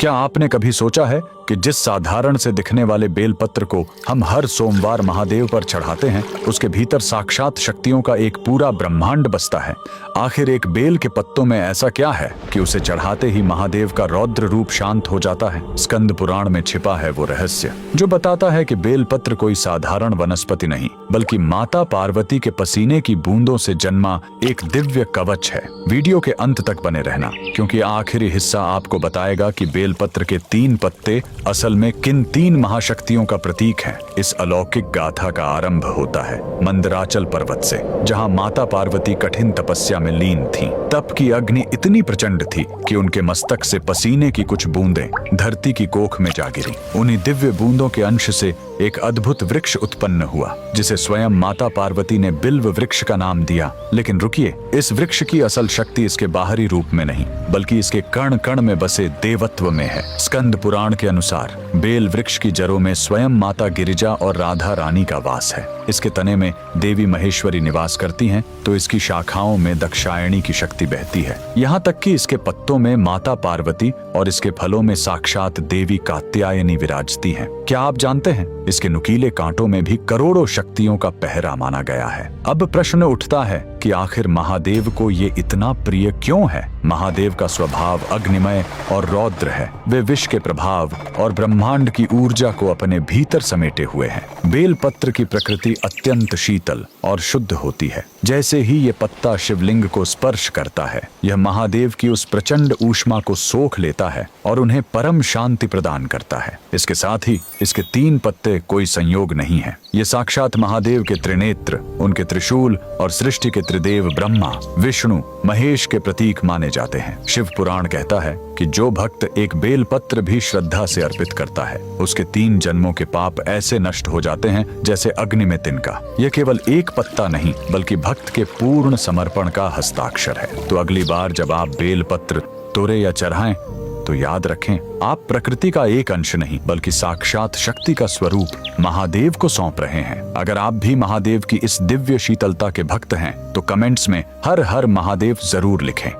क्या आपने कभी सोचा है कि जिस साधारण से दिखने वाले बेलपत्र को हम हर सोमवार महादेव पर चढ़ाते हैं, उसके भीतर साक्षात शक्तियों का एक पूरा ब्रह्मांड बसता है। आखिर एक बेल के पत्तों में ऐसा क्या है कि उसे चढ़ाते ही महादेव का रौद्र रूप शांत हो जाता है? स्कंद पुराण में छिपा है वो रहस्य जो बताता है कि बेलपत्र कोई साधारण वनस्पति नहीं, बल्कि माता पार्वती के पसीने की बूंदों से जन्मा एक दिव्य कवच है। वीडियो के अंत तक बने रहना, क्योंकि आखिरी हिस्सा आपको बताएगा कि बेलपत्र के 3 पत्ते असल में किन 3 महाशक्तियों का प्रतीक हैं। इस अलौकिक गाथा का आरंभ होता है मंदराचल पर्वत से, जहां माता पार्वती कठिन तपस्या में लीन थीं। तप की अग्नि इतनी प्रचंड थी कि उनके मस्तक से पसीने की कुछ बूंदें धरती की कोख में जा गिरी। उन्हीं दिव्य बूंदों के अंश से एक अद्भुत वृक्ष उत्पन्न हुआ, जिसे स्वयं माता पार्वती ने बिल्व वृक्ष का नाम दिया। लेकिन रुकिए, इस वृक्ष की असल शक्ति इसके बाहरी रूप में नहीं, बल्कि इसके कण कण में बसे देवत्व में है। स्कंद पुराण के अनुसार बेल वृक्ष की जड़ों में स्वयं माता गिरिजा और राधा रानी का वास है। इसके तने में देवी महेश्वरी निवास करती हैं, तो इसकी शाखाओं में दक्षायणी की शक्ति बहती है। यहाँ तक कि इसके पत्तों में माता पार्वती और इसके फलों में साक्षात देवी कात्यायनी विराजती हैं। क्या आप जानते हैं, इसके नुकीले कांटों में भी करोड़ों शक्तियों का पहरा माना गया है। अब प्रश्न उठता है कि आखिर महादेव को ये इतना प्रिय क्यों है? महादेव का स्वभाव अग्निमय और रौद्र है। वे विष के प्रभाव और ब्रह्मांड की ऊर्जा को अपने भीतर समेटे हुए हैं। बेलपत्र की प्रकृति अत्यंत शीतल और शुद्ध होती है। जैसे ही ये पत्ता शिवलिंग को स्पर्श करता है, यह महादेव की उस प्रचंड ऊष्मा को सोख लेता है और उन्हें परम शांति प्रदान करता है। इसके साथ ही इसके 3 पत्ते कोई संयोग नहीं है। ये साक्षात महादेव के त्रिनेत्र, उनके त्रिशूल और सृष्टि के त्रिदेव ब्रह्मा, विष्णु, महेश के प्रतीक माने जाते हैं। शिव पुराण कहता है कि जो भक्त एक बेलपत्र भी श्रद्धा से अर्पित करता है, उसके 3 जन्मों के पाप ऐसे नष्ट हो जाते हैं जैसे अग्नि में तिनका। यह केवल एक पत्ता नहीं, बल्कि भक्त के पूर्ण समर्पण का हस्ताक्षर है। तो अगली बार जब आप बेलपत्र तोड़े या चढ़ाएं, तो याद रखें, आप प्रकृति का एक अंश नहीं, बल्कि साक्षात शक्ति का स्वरूप महादेव को सौंप रहे हैं। अगर आप भी महादेव की इस दिव्य शीतलता के भक्त हैं, तो कमेंट्स में हर हर महादेव जरूर लिखें।